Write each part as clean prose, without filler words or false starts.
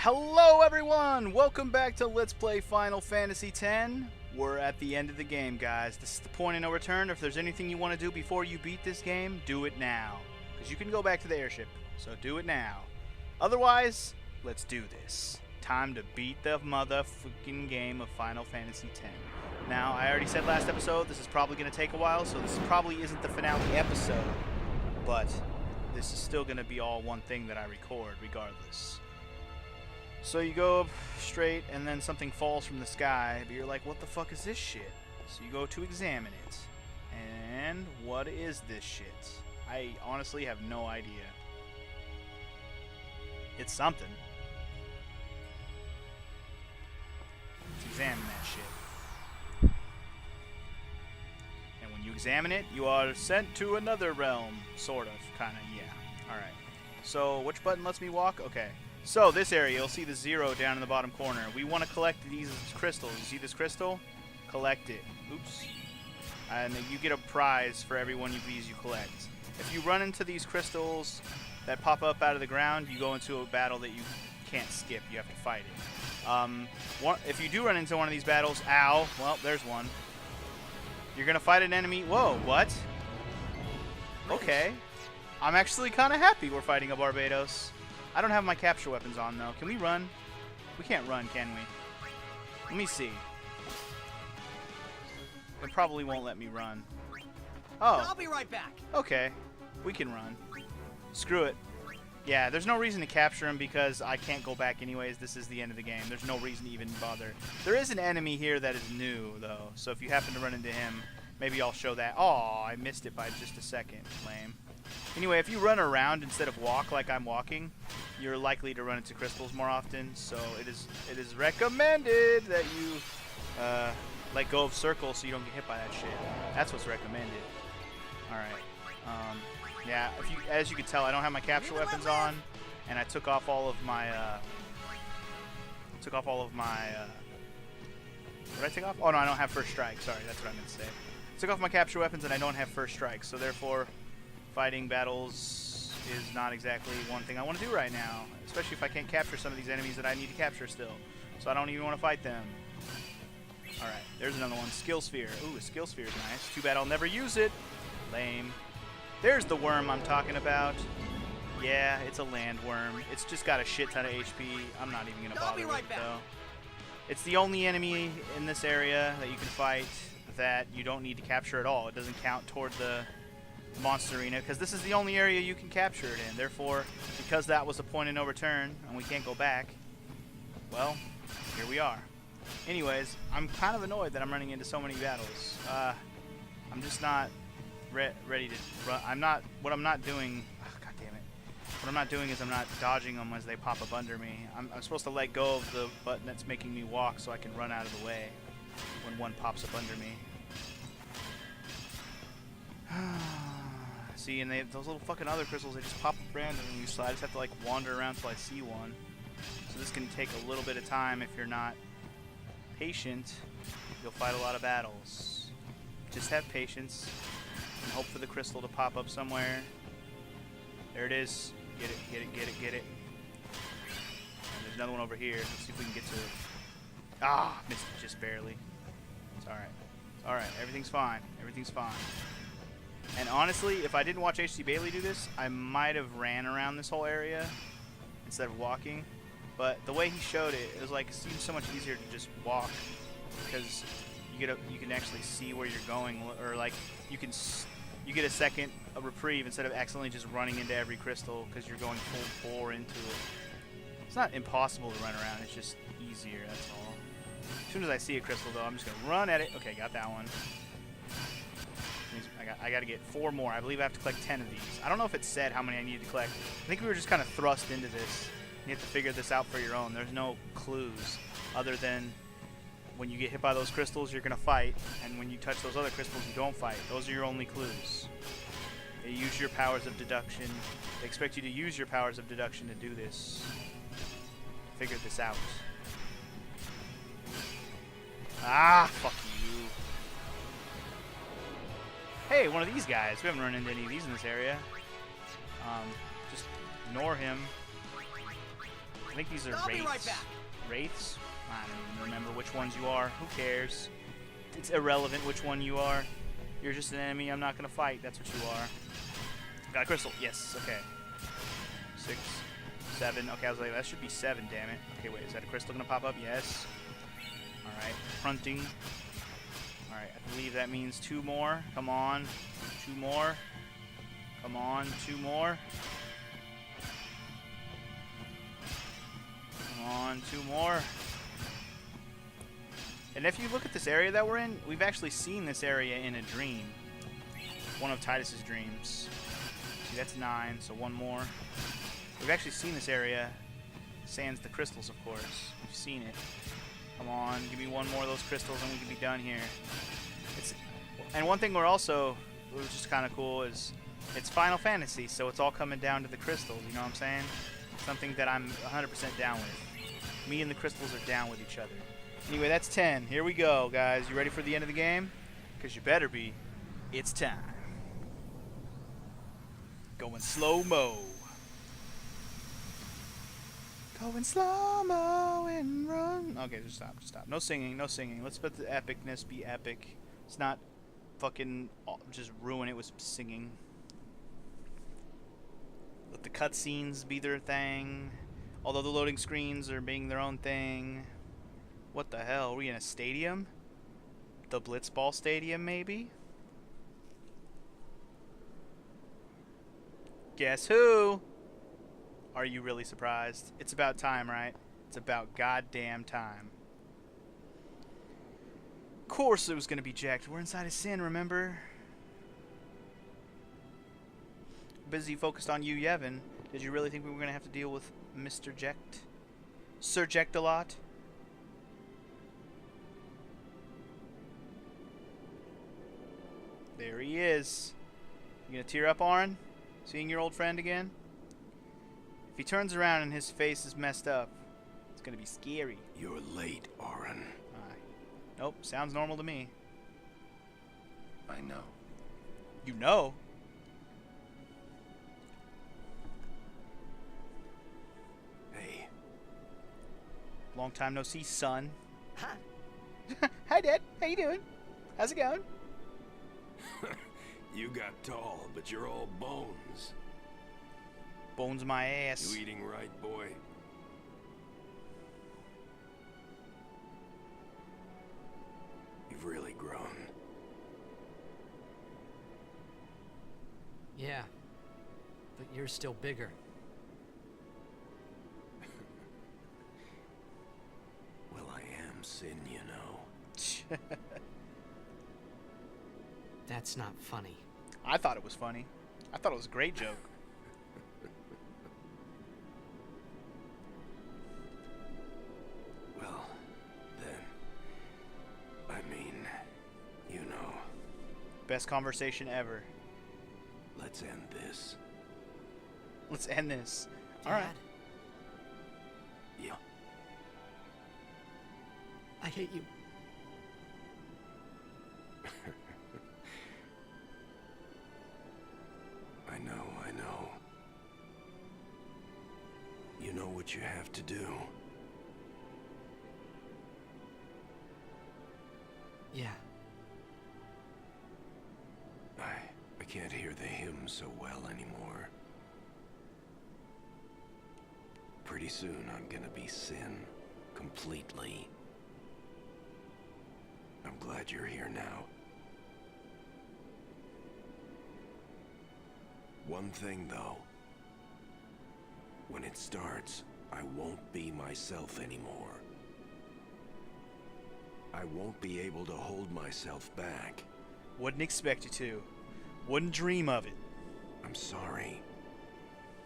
Hello everyone! Welcome back to Let's Play Final Fantasy X. We're at the end of the game, guys. This is the point of no return. If there's anything you want to do before you beat this game, do it now. Because you can go back to the airship, so do it now. Otherwise, let's do this. Time to beat the motherfucking game of Final Fantasy X. Now, I already said last episode, this is probably going to take a while, so this probably isn't the finale episode. But this is still going to be all one thing that I record, regardless. So you go up straight, and then something falls from the sky, but you're like, what the fuck is this shit? So you go to examine it. And what is this shit? I honestly have no idea. It's something. Let's examine that shit. And when you examine it, you are sent to another realm. Sort of, kinda, yeah. Alright. So, which button lets me walk? Okay. So, this area, you'll see the 0 down in the bottom corner. We want to collect these crystals. You see this crystal? Collect it. Oops. And you get a prize for every one of these you collect. If you run into these crystals that pop up out of the ground, you go into a battle that you can't skip. You have to fight it. If you do run into one of these battles, ow, well, there's one. You're going to fight an enemy. Whoa, what? Okay. I'm actually kind of happy we're fighting a Barbados. I don't have my capture weapons on, though. Can we run? We can't run, can we? Let me see. It probably won't let me run. Oh. I'll be right back. Okay. We can run. Screw it. Yeah, there's no reason to capture him because I can't go back anyways. This is the end of the game. There's no reason to even bother. There is an enemy here that is new, though. So if you happen to run into him, maybe I'll show that. Oh, I missed it by just a second. Lame. Anyway, if you run around instead of walk like I'm walking, you're likely to run into crystals more often. So it is recommended that you let go of circles so you don't get hit by that shit. That's what's recommended. All right. Yeah. As you can tell, I don't have my capture weapons on, and I took off all of my. What did I take off? Oh no, I don't have first strike. Sorry, that's what I meant to say. Took off my capture weapons, and I don't have first strike. So therefore, fighting battles is not exactly one thing I want to do right now, especially if I can't capture some of these enemies that I need to capture still. So I don't even want to fight them. Alright, there's another one. Skill Sphere. Ooh, a Skill Sphere is nice. Too bad I'll never use it. Lame. There's the worm I'm talking about. Yeah, it's a land worm. It's just got a shit ton of HP. I'm not even going to bother with it, though. It's the only enemy in this area that you can fight that you don't need to capture at all. It doesn't count toward the monster arena because this is the only area you can capture it in. Therefore, because that was a point of no return and we can't go back, well, here we are. Anyways, I'm kind of annoyed that I'm running into so many battles. I'm just not ready to run. What I'm not doing, oh, god damn it. What I'm not doing is I'm not dodging them as they pop up under me. I'm supposed to let go of the button that's making me walk so I can run out of the way when one pops up under me. See, and those little fucking other crystals, they just pop up randomly, so I just have to like wander around till I see one. So this can take a little bit of time if you're not patient. You'll fight a lot of battles. Just have patience and hope for the crystal to pop up somewhere. There it is. Get it, get it, get it, get it. And there's another one over here. Let's see if we can get to it. Ah, missed it just barely. It's alright. It's alright. Everything's fine. Everything's fine. And honestly, if I didn't watch H.C. Bailey do this, I might have ran around this whole area instead of walking. But the way he showed it, it was like it seems so much easier to just walk because you can actually see where you're going, or like you get a second a reprieve instead of accidentally just running into every crystal because you're going full bore into it. It's not impossible to run around; it's just easier. That's all. As soon as I see a crystal, though, I'm just gonna run at it. Okay, got that one. I got to get 4 more. I believe I have to collect 10 of these. I don't know if it said how many I needed to collect. I think we were just kind of thrust into this. You have to figure this out for your own. There's no clues other than when you get hit by those crystals, you're going to fight. And when you touch those other crystals, you don't fight. Those are your only clues. They use your powers of deduction. They expect you to use your powers of deduction to do this. Figure this out. Ah, fuck you. Hey, one of these guys. We haven't run into any of these in this area. Just ignore him. I think these are I'll wraiths. be right back. Wraiths? I don't even remember which ones you are. Who cares? It's irrelevant which one you are. You're just an enemy I'm not going to fight. That's what you are. Got a crystal. Yes. Okay. 6, 7. Okay, I was like, that should be 7, damn it. Okay, wait. Is that a crystal going to pop up? Yes. Alright. Fronting. Alright, I believe that means 2 more. Come on. 2 more. Come on. 2 more. Come on. 2 more. And if you look at this area that we're in, we've actually seen this area in a dream. One of Titus's dreams. See, that's 9, so 1 more. We've actually seen this area. Sans the crystals, of course. We've seen it. Come on, give me 1 more of those crystals and we can be done here. And one thing which is kind of cool, is it's Final Fantasy, so it's all coming down to the crystals, you know what I'm saying? Something that I'm 100% down with. Me and the crystals are down with each other. Anyway, that's 10. Here we go, guys. You ready for the end of the game? Because you better be. It's time. Going slow-mo. Going slow-mo and run. Okay, just stop. Just stop. No singing. No singing. Let's let the epicness be epic. Let's not fucking just ruin it with singing. Let the cutscenes be their thing. Although the loading screens are being their own thing. What the hell? Are we in a stadium? The Blitzball Stadium, maybe? Guess who? Are you really surprised? It's about time, right? It's about goddamn time. Of course it was gonna be Jacked. We're inside of Sin, remember? Busy focused on you, Yevon. Did you really think we were gonna have to deal with Mr. Jekt? Sir Jekt-a-lot? There he is. You gonna tear up, Auron? Seeing your old friend again? If he turns around and his face is messed up, it's gonna be scary. You're late, Auron. Nope, sounds normal to me. I know. You know? Hey. Long time no see, son. Huh? Hi, Dad. How you doing? How's it going? You got tall, but you're all bones. Bones my ass. You eating right, boy? You've really grown. Yeah. But you're still bigger. Well, I am Sin, you know. That's not funny. I thought it was funny. I thought it was a great joke. Well, then, I mean, you know. Best conversation ever. Let's end this. Let's end this. Dad, All right. Yeah. I hate you. I know. You know what you have to do. Yeah. I can't hear the hymn so well anymore. Pretty soon I'm gonna be Sin, completely. I'm glad you're here now. One thing though. When it starts, I won't be myself anymore. I won't be able to hold myself back. Wouldn't expect you to. Wouldn't dream of it. I'm sorry.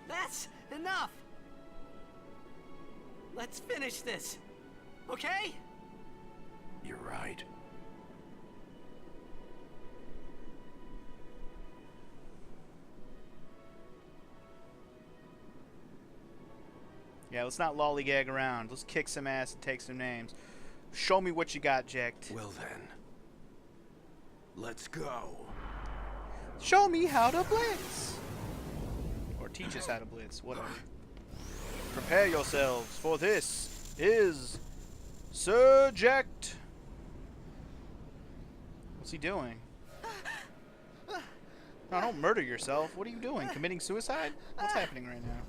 That's enough! Let's finish this, okay? You're right. Yeah, let's not lollygag around. Let's kick some ass and take some names. Show me what you got, Jekt. Well then, let's go. Show me how to blitz. Or teach us how to blitz, whatever. Prepare yourselves, for this is Surject. What's he doing? No, don't murder yourself. What are you doing? Committing suicide? What's happening right now?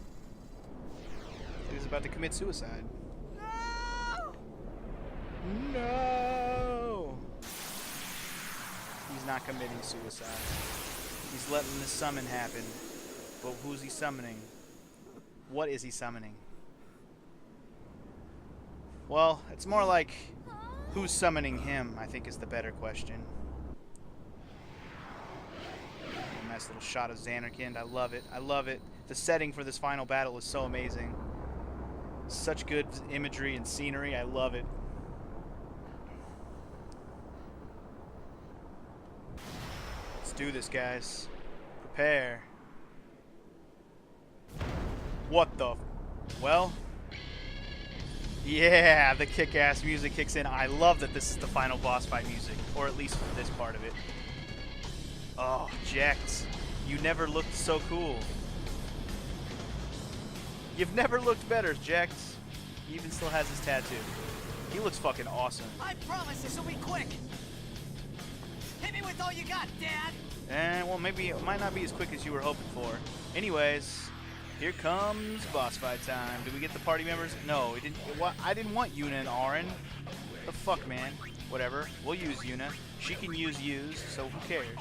He's about to commit suicide. No! He's not committing suicide. He's letting the summon happen. But who's he summoning? What is he summoning? Well, it's more like who's summoning him, I think is the better question. A nice little shot of Xanarkand. I love it. I love it. The setting for this final battle is so amazing. Such good imagery and scenery. I love it. Let's do this, guys. Prepare. What the? Well, yeah, the kick-ass music kicks in. I love that this is the final boss fight music, or at least for this part of it. Oh, Jex, you never looked so cool. You've never looked better, Jex. He even still has his tattoo. He looks fucking awesome. I promise this will be quick. Hit me with all you got, Dad. Well, maybe it might not be as quick as you were hoping for. Anyways, here comes boss fight time. Did we get the party members? No, we didn't. I didn't want Yuna and Auron. The fuck, man. Whatever. We'll use Yuna. She can use Yuz, so who cares?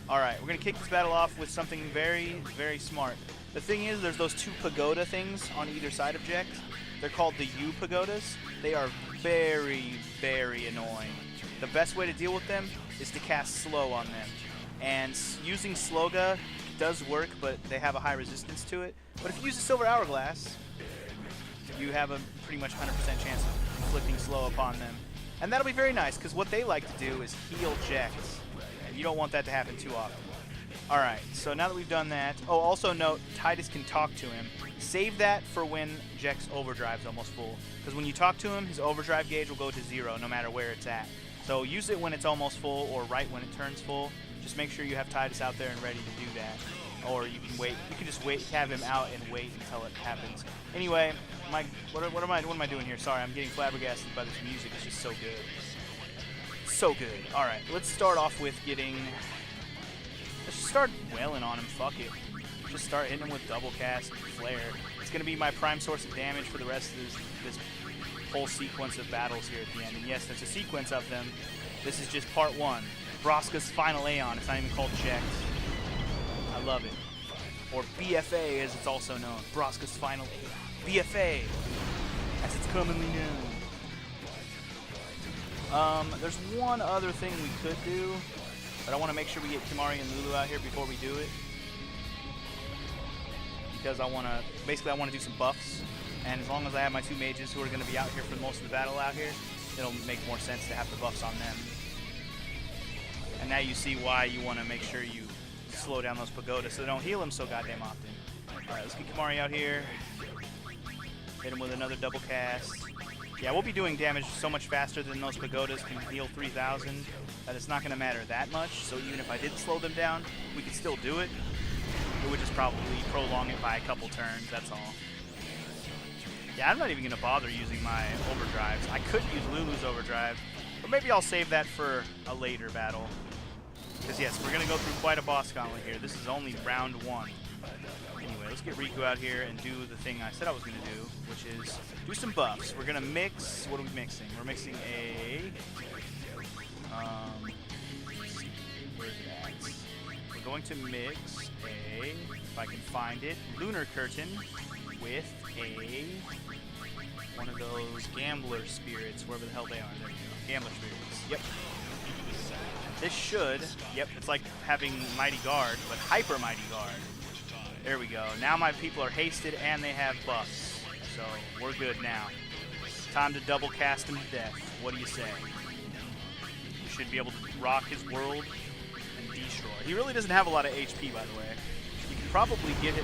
Alright, we're going to kick this battle off with something very, very smart. The thing is, there's those two pagoda things on either side of Jex. They're called the U pagodas. They are very, very annoying. The best way to deal with them is to cast slow on them. And using Sloga does work, but they have a high resistance to it. But if you use a Silver Hourglass, you have a pretty much 100% chance of inflicting slow upon them. And that'll be very nice, because what they like to do is heal Jex. And you don't want that to happen too often. Alright, so now that we've done that... Oh, also note, Tidus can talk to him. Save that for when Jex Overdrive's almost full. Because when you talk to him, his Overdrive gauge will go to 0 no matter where it's at. So use it when it's almost full or right when it turns full. Just make sure you have Tidus out there and ready to do that. Or you can wait. You can just wait, have him out and wait until it happens. Anyway, what am I doing here? Sorry, I'm getting flabbergasted by this music. It's just so good. So good. Alright, let's start off with getting... Let's just start wailing on him. Fuck it. Just start hitting him with double cast and flare. It's going to be my prime source of damage for the rest of this whole sequence of battles here at the end. And yes, there's a sequence of them. This is just part 1. Braska's final Aeon. It's not even called Jex. I love it. Or BFA as it's also known. Braska's final Aeon. BFA as it's commonly known. There's one other thing we could do, but I want to make sure we get Kimahri and Lulu out here before we do it. Because I want to do some buffs. And as long as I have my two mages who are going to be out here for most of the battle out here, it'll make more sense to have the buffs on them. And now you see why you want to make sure you slow down those pagodas so they don't heal him so goddamn often. Alright, let's get Kimahri out here. Hit him with another double cast. Yeah, we'll be doing damage so much faster than those pagodas can heal 3,000 that it's not going to matter that much. So even if I did slow them down, we could still do it. It would just probably prolong it by a couple turns, that's all. Yeah, I'm not even going to bother using my overdrives. I could use Lulu's overdrive, but maybe I'll save that for a later battle. Because yes, we're going to go through quite a boss gauntlet here. This is only round 1. Anyway, let's get Riku out here and do the thing I said I was going to do, which is do some buffs. We're going to mix... What are we mixing? We're mixing a... where's it at? We're going to mix a... If I can find it, Lunar Curtain with a... one of those Gambler Spirits, wherever the hell they are. There you go. Gambler Spirits. Yep. This should... Yep, it's like having Mighty Guard, but Hyper Mighty Guard. There we go. Now my people are hasted and they have buffs. So we're good now. Time to double cast him to death. What do you say? You should be able to rock his world and destroy. He really doesn't have a lot of HP, by the way. You can probably get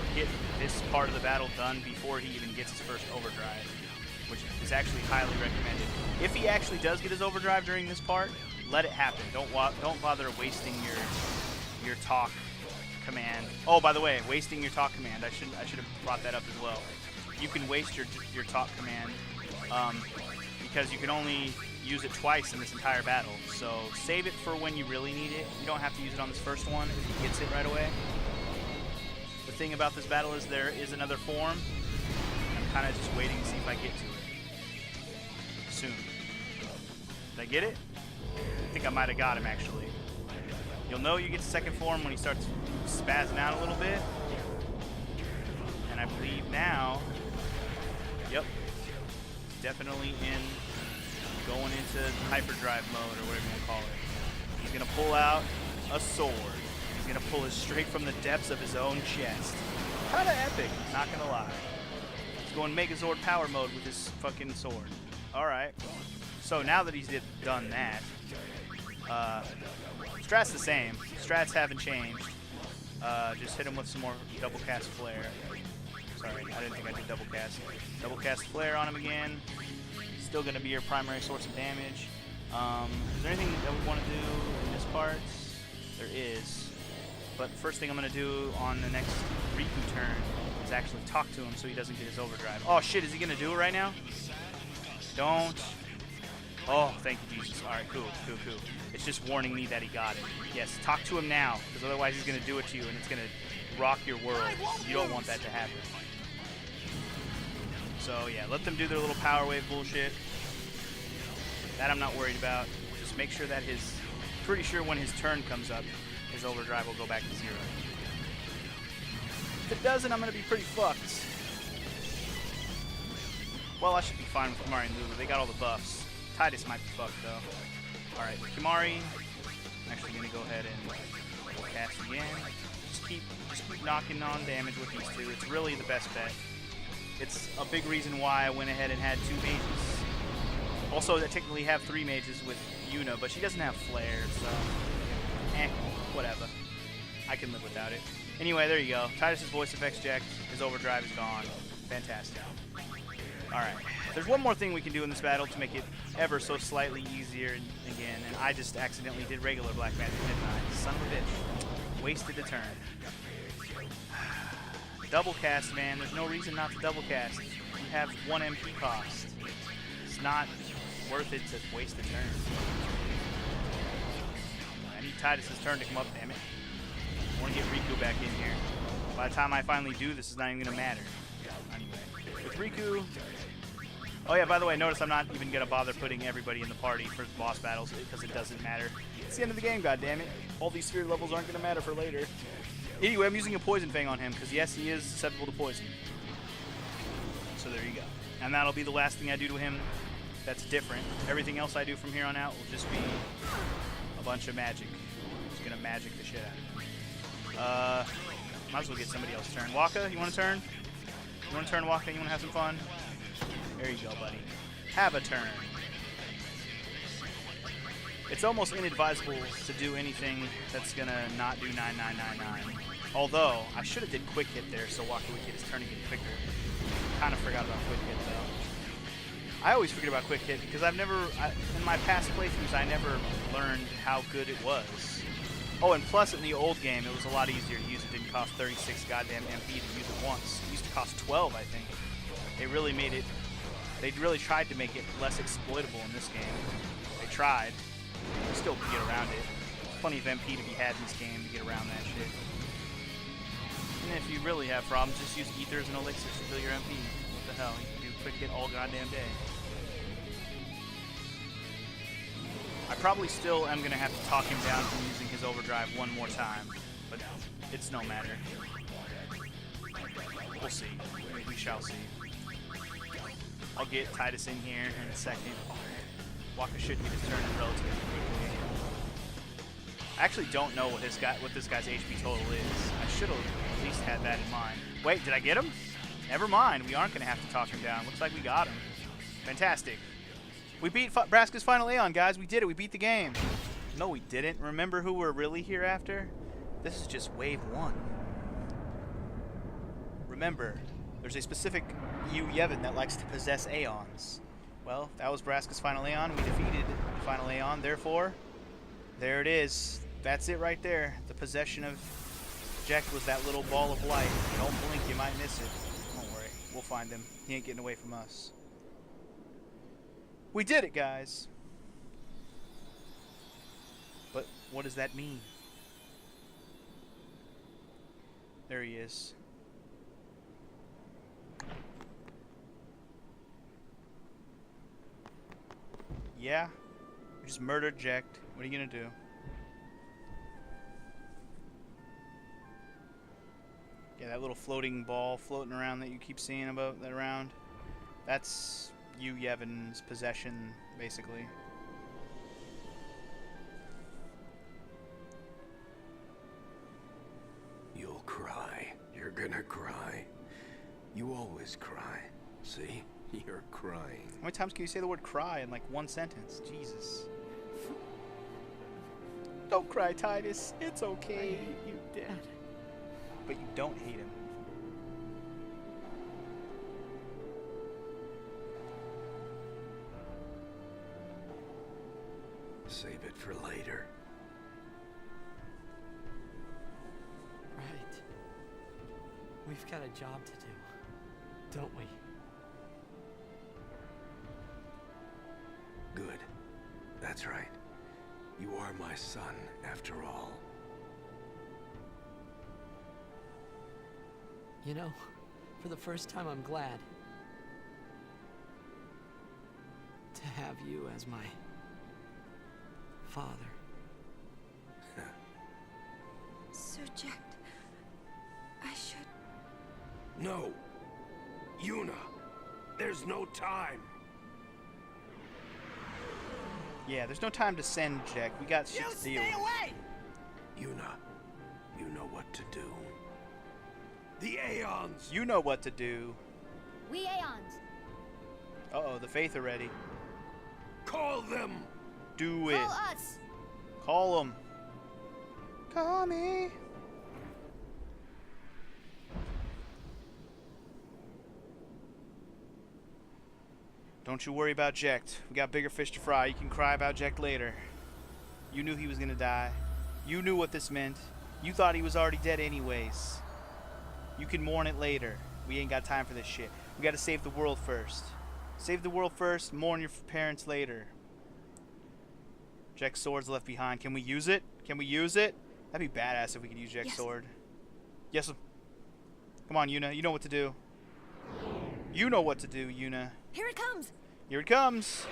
this part of the battle done before he even gets his first overdrive, which is actually highly recommended. If he actually does get his overdrive during this part, let it happen. Don't bother wasting your talk command. Oh, by the way, wasting your talk command. I should have brought that up as well. you can waste your top command because you can only use it twice in this entire battle. So save it for when you really need it. You don't have to use it on this first one if he gets it right away. The thing about this battle is there is another form. I'm kind of just waiting to see if I get to it soon. Did I get it? I think I might have got him actually. You'll know you get to second form when he starts spazzing out a little bit. And I believe now, yep, definitely going into hyperdrive mode or whatever you want to call it. He's going to pull out a sword. He's going to pull it straight from the depths of his own chest. Kind of epic, not going to lie. He's going Megazord power mode with his fucking sword. Alright. So now that he's done that, strat's the same. Strats haven't changed. Just hit him with some more double cast flare. Sorry, I didn't think I did double cast. Double cast flare on him again. Still going to be your primary source of damage. Is there anything that we want to do in this part? There is. But the first thing I'm going to do on the next Riku turn is actually talk to him so he doesn't get his overdrive. Oh shit, is he going to do it right now? Don't. Oh, thank you, Jesus. Alright, cool. It's just warning me that he got it. Yes, talk to him now, because otherwise he's going to do it to you and it's going to rock your world. You don't want that to happen. So yeah, let them do their little power wave bullshit. That I'm not worried about. Just make sure that pretty sure when his turn comes up, his overdrive will go back to 0. If it doesn't, I'm going to be pretty fucked. Well, I should be fine with Kimari and Lulu. They got all the buffs. Titus might be fucked, though. Alright, Kimari. I'm actually going to go ahead and cast again. Just keep knocking on damage with these two. It's really the best bet. It's a big reason why I went ahead and had 2 mages. Also, I technically have 3 mages with Yuna, but she doesn't have flare, so whatever. I can live without it. Anyway, there you go. Titus's voice effects checked. His overdrive is gone. Fantastic. Alright. There's one more thing we can do in this battle to make it ever so slightly easier again, and I just accidentally did regular Black Magic, didn't I? Son of a bitch. Wasted a turn. Double cast, man. There's no reason not to double cast. You have 1 MP cost. It's not worth it to waste a turn. I need Titus's turn to come up, damn it. I want to get Riku back in here. By the time I finally do, this is not even going to matter. Anyway, with Riku... Oh yeah, by the way, notice I'm not even going to bother putting everybody in the party for boss battles because it doesn't matter. It's the end of the game, goddammit. All these sphere levels aren't going to matter for later. Anyway, I'm using a Poison Fang on him because yes, he is susceptible to poison. So there you go. And that'll be the last thing I do to him that's different. Everything else I do from here on out will just be a bunch of magic. Just going to magic the shit out of him. Might as well get somebody else's turn. Waka, you want to turn? You want to turn, Waka? You want to have some fun? There you go, buddy. Have a turn. It's almost inadvisable to do anything that's going to not do 9999. Although, I should have did quick hit there so Waka would get his turn again quicker. Kind of forgot about quick hit, though. I always forget about quick hit because in my past playthroughs, I never learned how good it was. Oh, and plus in the old game, it was a lot easier to use. It didn't cost 36 goddamn MP to use it once. It used to cost 12, I think. They really made it... They really tried to make it less exploitable in this game. They tried. You still can get around it. There's plenty of MP to be had in this game to get around that shit. And if you really have problems, just use ethers and elixirs to fill your MP. What the hell? You can do quick hit all goddamn day. I probably still am going to have to talk him down from using his overdrive one more time. But it's no matter. We'll see. We shall see. I'll get Titus in here in a second. Waka should get his turn relatively quickly. I actually don't know what this guy's HP total is. I should have at least had that in mind. Wait, did I get him? Never mind. We aren't going to have to talk him down. Looks like we got him. Fantastic. We beat Braska's final Aeon, guys. We did it. We beat the game. No, we didn't. Remember who we're really here after? This is just wave 1. Remember, there's a specific Yevon that likes to possess Aeons. Well, that was Braska's final Aeon. We defeated the final Aeon. Therefore, there it is. That's it right there. The possession of Jack was that little ball of light. Don't blink, you might miss it. Don't worry. We'll find him. He ain't getting away from us. We did it, guys. But what does that mean? There he is. Yeah. We just murdered Jack. What are you gonna do? Yeah, that little floating ball floating around that you keep seeing about that around. That's you, Yevon's possession, basically. You'll cry. You're gonna cry. You always cry. See? You're crying. How many times can you say the word cry in like one sentence? Jesus. Don't cry, Titus. It's okay. I hate you, Dad. But you don't hate him. Save it for later. Right. We've got a job to do, don't we? Good. That's right. You are my son, after all. You know, for the first time I'm glad to have you as my father. Sir Jack, I should... No! Yuna! There's no time! Yeah, there's no time to send Jack. We got shit to deal with. away! Yuna, you know what to do. The Aeons! You know what to do. We Aeons. Uh-oh, the Faith are ready. Call them! Do it. Call us. Call them. Call me. Don't you worry about Jack. We got bigger fish to fry. You can cry about Jack later. You knew he was gonna die. You knew what this meant. You thought he was already dead anyways. You can mourn it later. We ain't got time for this shit. We gotta save the world first. Save the world first, mourn your parents later. Jack's sword's left behind. Can we use it? Can we use it? That'd be badass if we could use Jack's sword. Yes. Come on, Yuna. You know what to do. You know what to do, Yuna. Here it comes. Here it comes.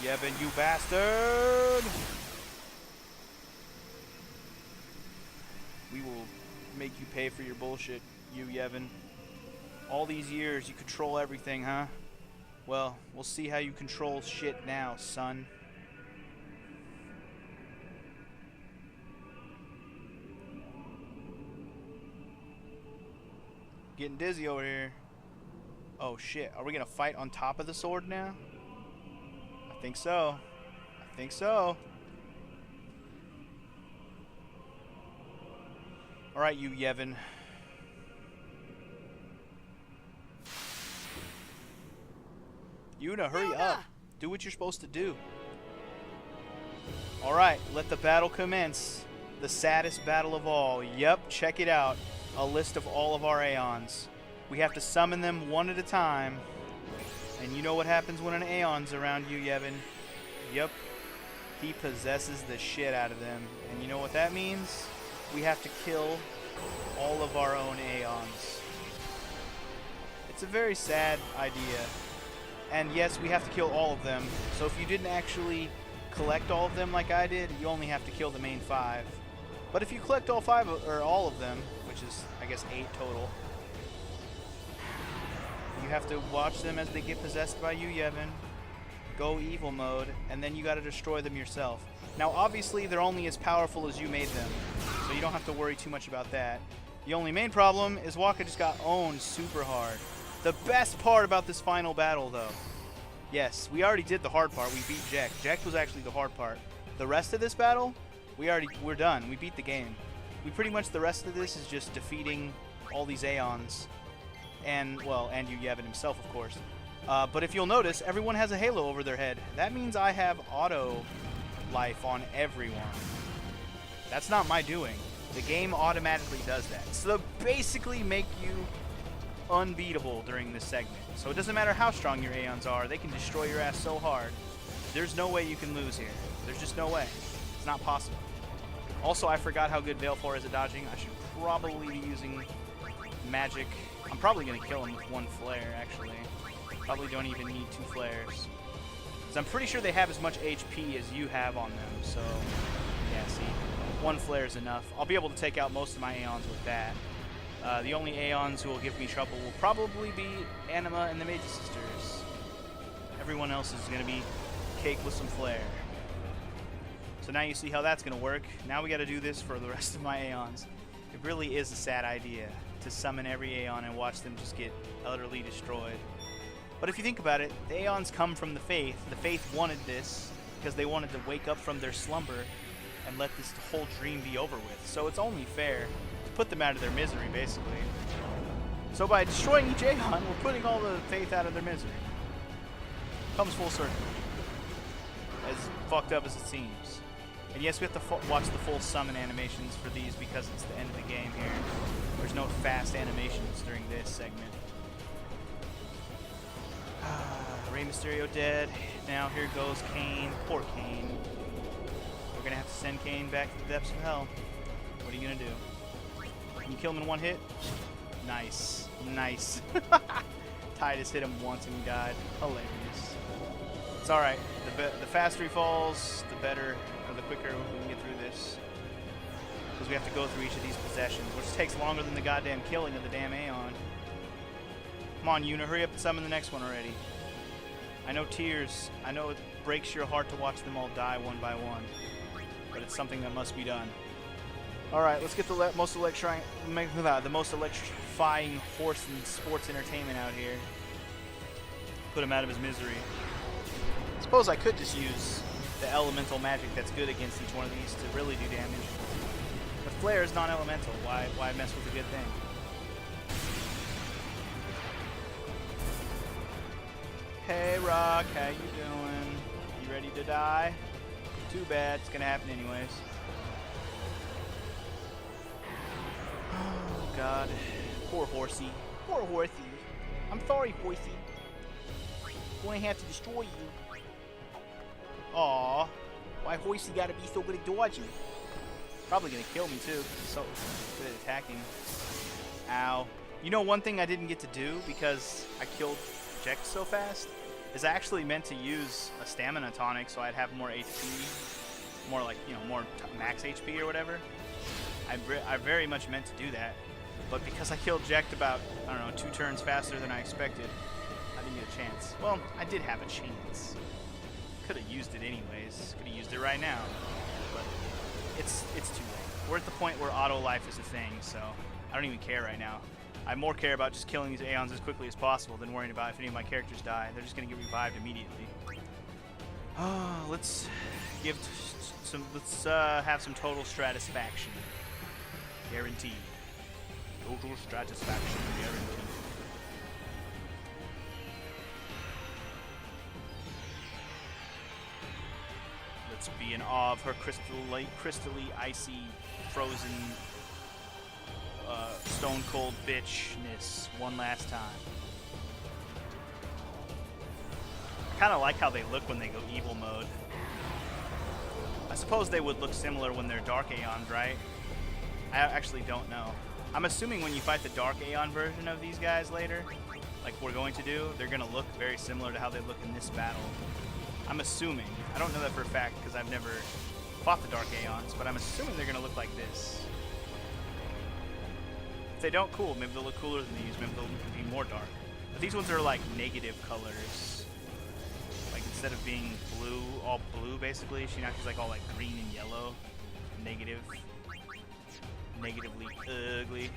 You Yevon, you bastard. We will make you pay for your bullshit, you Yevon. All these years you control everything, huh? Well, we'll see how you control shit now, son. Getting dizzy over here. Oh shit, are we gonna fight on top of the sword now? I think so. I think so. Alright, you Yevon. Yuna, hurry up. Do what you're supposed to do. Alright, let the battle commence. The saddest battle of all. Yep, check it out. A list of all of our Aeons. We have to summon them one at a time. And you know what happens when an Aeon's around you, Yevon? Yep. He possesses the shit out of them. And you know what that means? We have to kill all of our own Aeons. It's a very sad idea. And yes, we have to kill all of them. So if you didn't actually collect all of them like I did, you only have to kill the main 5. But if you collect all 5 or all of them, which is I guess 8 total, you have to watch them as they get possessed by you, Yevon. Go evil mode, and then you got to destroy them yourself. Now obviously they're only as powerful as you made them, so you don't have to worry too much about that. The only main problem is Waka just got owned super hard. The best part about this final battle, though, yes, we already did the hard part. We beat Jack. Jack was actually the hard part. The rest of this battle, we're done. We beat the game. We pretty much, the rest of this is just defeating all these Aeons. And, well, and you Yevon himself, of course. But if you'll notice, everyone has a halo over their head. That means I have auto life on everyone. That's not my doing. The game automatically does that. So they'll basically make you unbeatable during this segment. So it doesn't matter how strong your Aeons are, they can destroy your ass so hard. There's no way you can lose here. There's just no way. It's not possible. Also, I forgot how good Baleful is at dodging. I should probably be using magic. I'm probably going to kill him with one flare, actually. Probably don't even need 2 flares. Because I'm pretty sure they have as much HP as you have on them. So, yeah, see. 1 flare is enough. I'll be able to take out most of my Aeons with that. The only Aeons who will give me trouble will probably be Anima and the Mage Sisters. Everyone else is going to be cake with some flare. So now you see how that's going to work. Now we got to do this for the rest of my Aeons. It really is a sad idea to summon every Aeon and watch them just get utterly destroyed. But if you think about it, the Aeons come from the Faith. The Faith wanted this because they wanted to wake up from their slumber and let this whole dream be over with. So it's only fair to put them out of their misery, basically. So by destroying each Aeon, we're putting all the Faith out of their misery. Comes full circle. As fucked up as it seems. And yes, we have to watch the full summon animations for these because it's the end of the game here. There's no fast animations during this segment. Rey Mysterio dead. Now here goes Kane. Poor Kane. We're gonna have to send Kane back to the depths of hell. What are you gonna do? Can you kill him in 1 hit? Nice. Nice. Titus hit him once and died. Hilarious. It's alright. The faster he falls, the better, or the quicker we can get through this. Because we have to go through each of these possessions, which takes longer than the goddamn killing of the damn Aeon. Come on, Yuna, hurry up and summon the next one already. I know tears. I know it breaks your heart to watch them all die one by one. But it's something that must be done. Alright, let's get the most electrifying horse in sports entertainment out here. Put him out of his misery. I suppose I could just use the elemental magic that's good against each one of these to really do damage. But Flare is non-elemental. Why mess with a good thing? Hey Rock, how you doing? You ready to die? Too bad, it's gonna happen anyways. Oh god. Poor horsey. Poor horsey. I'm sorry, horsey. Gonna have to destroy you. Aww. Why horsey gotta be so good at dodging? Probably gonna kill me too. He's so good at attacking. Ow. You know one thing I didn't get to do because I killed Jack so fast? Is I actually meant to use a stamina tonic so I'd have more HP. More like, you know, more max HP or whatever. I very much meant to do that. But because I killed Jack about, I don't know, 2 turns faster than I expected, I didn't get a chance. Well, I did have a chance. Could have used it anyways. Could have used it right now. But it's too late. We're at the point where auto life is a thing, so I don't even care right now. I more care about just killing these Aeons as quickly as possible than worrying about if any of my characters die. They're just going to get revived immediately. Oh, let's have some total satisfaction. Guaranteed. Total satisfaction guaranteed. Let's be in awe of her crystally icy, frozen, stone cold bitchness one last time. I kind of like how they look when they go evil mode. I suppose they would look similar when they're Dark Aeons, right? I actually don't know. I'm assuming when you fight the Dark Aeon version of these guys later, like we're going to do, they're going to look very similar to how they look in this battle. I'm assuming. I don't know that for a fact because I've never fought the Dark Aeons, but I'm assuming they're going to look like this. If they don't, cool. Maybe they'll look cooler than these. Maybe they'll be more dark. But these ones are like negative colors. Like instead of being blue, all blue basically, she's like all like green and yellow. Negative. Negatively ugly.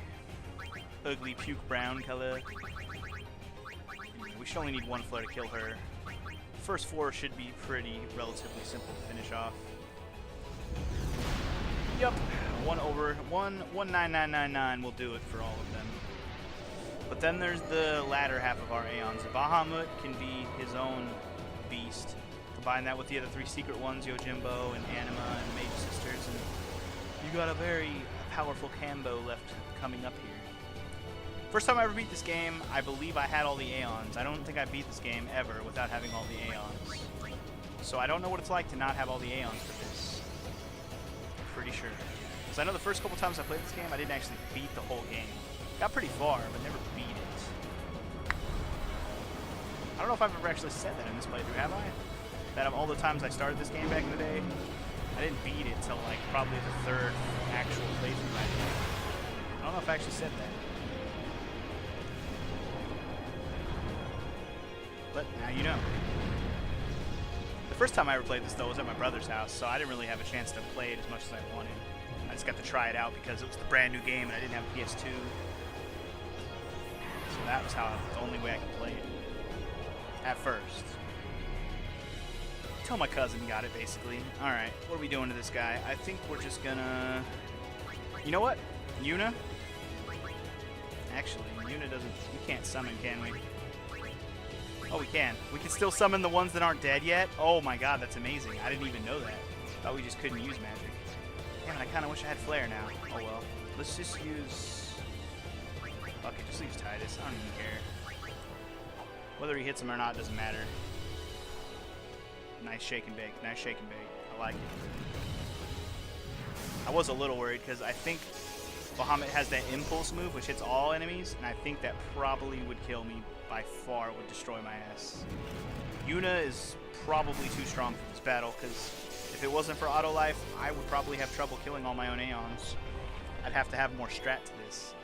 Ugly puke brown color. We should only need 1 flare to kill her. The first 4 should be relatively simple to finish off. Yup. 19999 will do it for all of them. But then there's the latter half of our Aeons. Bahamut can be his own beast. Combine that with the other 3 secret ones, Yojimbo and Anima and Mage Sisters, and you got a very powerful combo left coming up here. First time I ever beat this game, I believe I had all the Aeons. I don't think I beat this game ever without having all the Aeons. So I don't know what it's like to not have all the Aeons for this. Pretty sure. Because I know the first couple times I played this game, I didn't actually beat the whole game. Got pretty far, but never beat it. I don't know if I've ever actually said that in this playthrough, have I? That of all the times I started this game back in the day, I didn't beat it till like probably the third actual playthrough I did. I don't know if I actually said that. But now you know. The first time I ever played this though was at my brother's house, so I didn't really have a chance to play it as much as I wanted. I just got to try it out because it was the brand new game and I didn't have a PS2. So that was the only way I could play it. At first. Until my cousin got it, basically. Alright, what are we doing to this guy? I think we're just gonna... You know what? Yuna? Actually, Yuna doesn't... We can't summon, can we? Oh, we can. We can still summon the ones that aren't dead yet? Oh my god, that's amazing. I didn't even know that. Thought we just couldn't use magic. Damn it, I kind of wish I had Flare now. Oh well. Let's just use... Fuck it, just use Titus. I don't even care. Whether he hits him or not doesn't matter. Nice shake and bake. Nice shake and bake. I like it. I was a little worried because I think Bahamut has that impulse move which hits all enemies, and I think that probably would kill me. By far would destroy my ass. Yuna is probably too strong for this battle because if it wasn't for auto life, I would probably have trouble killing all my own Aeons. I'd have to have more strat to this.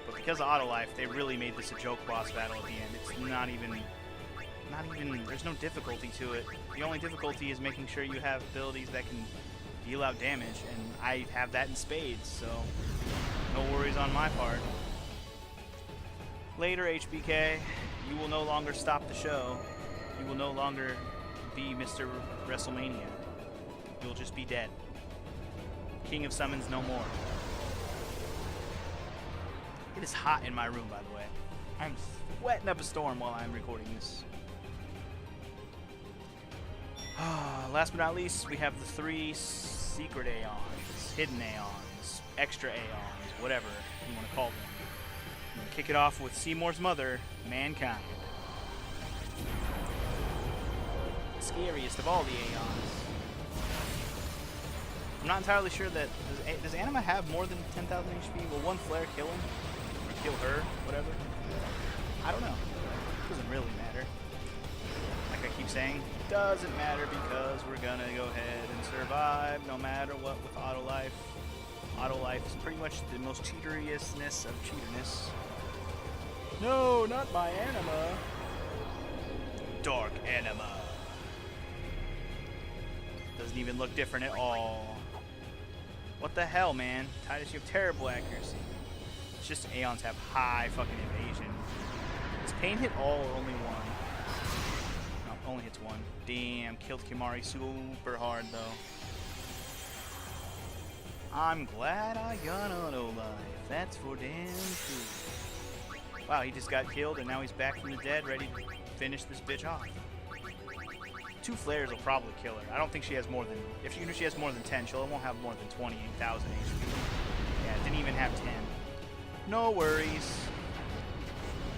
But because of auto life, they really made this a joke boss battle at the end. It's not even, there's no difficulty to it. The only difficulty is making sure you have abilities that can deal out damage, and I have that in spades, so no worries on my part. Later, HBK, you will no longer stop the show. You will no longer be Mr. WrestleMania. You'll just be dead. King of Summons no more. It is hot in my room, by the way. I'm sweating up a storm while I'm recording this. Last but not least, we have the 3 secret Aeons, hidden Aeons, extra Aeons, whatever you want to call them. I'm gonna kick it off with Seymour's mother, Mankind. The scariest of all the Aeons. I'm not entirely sure that... Does Anima have more than 10,000 HP? Will one flare kill him? Or kill her? Whatever? I don't know. It doesn't really matter. Like I keep saying, it doesn't matter because we're gonna go ahead and survive no matter what with auto life. Auto life is pretty much the most cheateriousness of cheaterness. No, not my Anima. Dark Anima. Doesn't even look different at all. What the hell, man? Titus, you have terrible accuracy. It's just Aeons have high fucking evasion. Does Pain hit all or only one? No, only hits one. Damn, killed Kimari super hard, though. I'm glad I got auto life. That's for damn sure. Wow, he just got killed and now he's back from the dead, ready to finish this bitch off. 2 flares will probably kill her. I don't think she has more than... Even if she has more than 10, she won't have more than 28,000 HP. Yeah, didn't even have 10. No worries.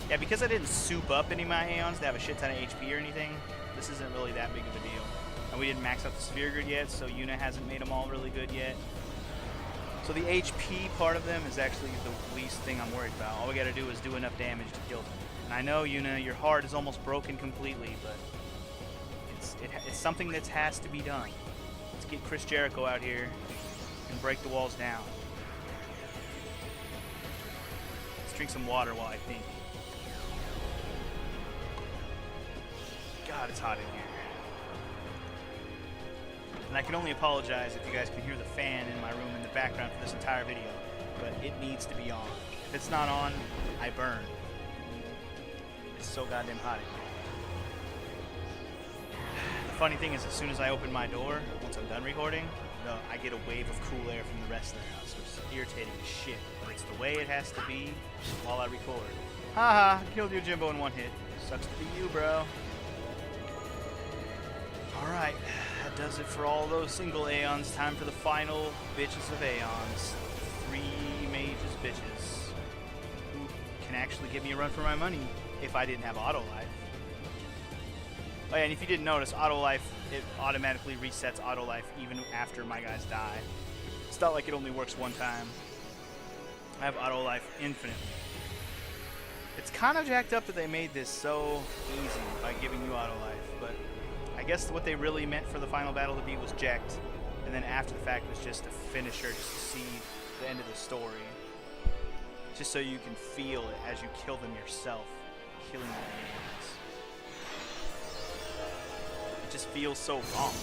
Yeah, because I didn't soup up any of my Aeons to have a shit ton of HP or anything, this isn't really that big of a deal. And we didn't max out the Sphere Grid yet, so Yuna hasn't made them all really good yet. So the HP part of them is actually the least thing I'm worried about. All we gotta do is do enough damage to kill them. And I know, Yuna, your heart is almost broken completely, but it's something that has to be done. Let's get Chris Jericho out here and break the walls down. Let's drink some water while I think. God, it's hot in here. And I can only apologize if you guys can hear the fan in my room in the background for this entire video, but it needs to be on. If it's not on, I burn. It's so goddamn hot in here. The funny thing is, as soon as I open my door, once I'm done recording, I get a wave of cool air from the rest of the house, which is irritating as shit, but it's the way it has to be while I record. Haha, killed you, Jimbo, in one hit. Sucks to be you, bro. Alright, that does it for all those single Aeons. Time for the final bitches of Aeons. 3 bitches who can actually give me a run for my money if I didn't have auto life. Oh yeah, and if you didn't notice, auto life, it automatically resets auto life even after my guys die. It's not like it only works one time. I have auto life infinitely. It's kind of jacked up that they made this so easy by giving you auto life, but I guess what they really meant for the final battle to be was jacked, and then after the fact was just a finisher, just to see the end of the story. Just so you can feel it as you kill them yourself, killing the aliens. It just feels so wrong.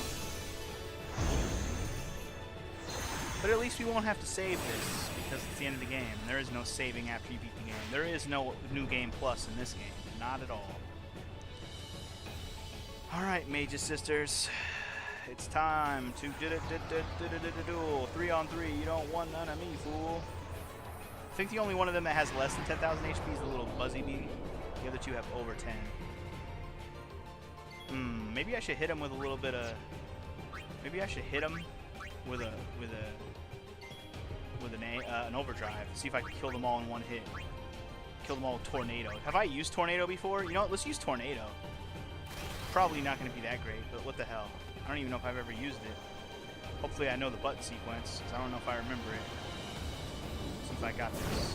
But at least we won't have to save this, because it's the end of the game. There is no saving after you beat the game. There is no new game plus in this game. Not at all. Alright, Mages Sisters. It's time to duel. 3-on-3. You don't want none of me, fool. I think the only one of them that has less than 10,000 HP is the little Buzzy Bee. The other two have over 10. Maybe I should hit him with a little bit of... Maybe I should hit him with an overdrive. See if I can kill them all in one hit. Kill them all with Tornado. Have I used Tornado before? You know what? Let's use Tornado. Probably not going to be that great, but what the hell. I don't even know if I've ever used it. Hopefully I know the button sequence, because I don't know if I remember it. Since I got this.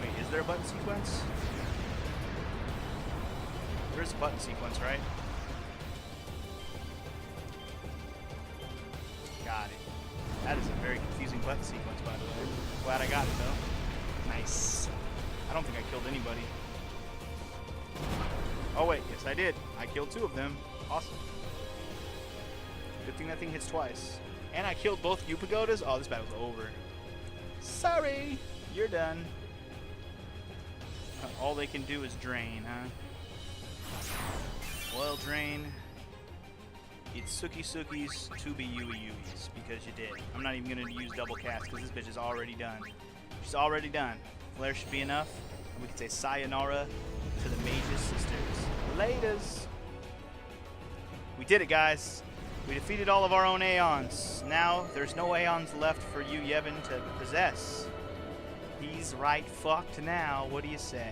Wait, is there a button sequence? There is a button sequence, right? Got it. That is a very confusing button sequence, by the way. Glad I got it, though. Nice. I don't think I killed anybody. Oh, wait. Yes, I did. I killed 2 of them. Awesome. Good thing that thing hits twice. And I killed both U-Pagodas. Oh, this battle's over. Sorry. You're done. All they can do is drain, huh? Well, drain. It's Suki Sukis to be Yui Yuis, because you did. I'm not even going to use double cast, because this bitch is already done. She's already done. Flare should be enough. And we can say sayonara to the Mages Sisters. Laters! We did it, guys. We defeated all of our own Aeons. Now, there's no Aeons left for you, Yevon, to possess. He's right fucked now. What do you say?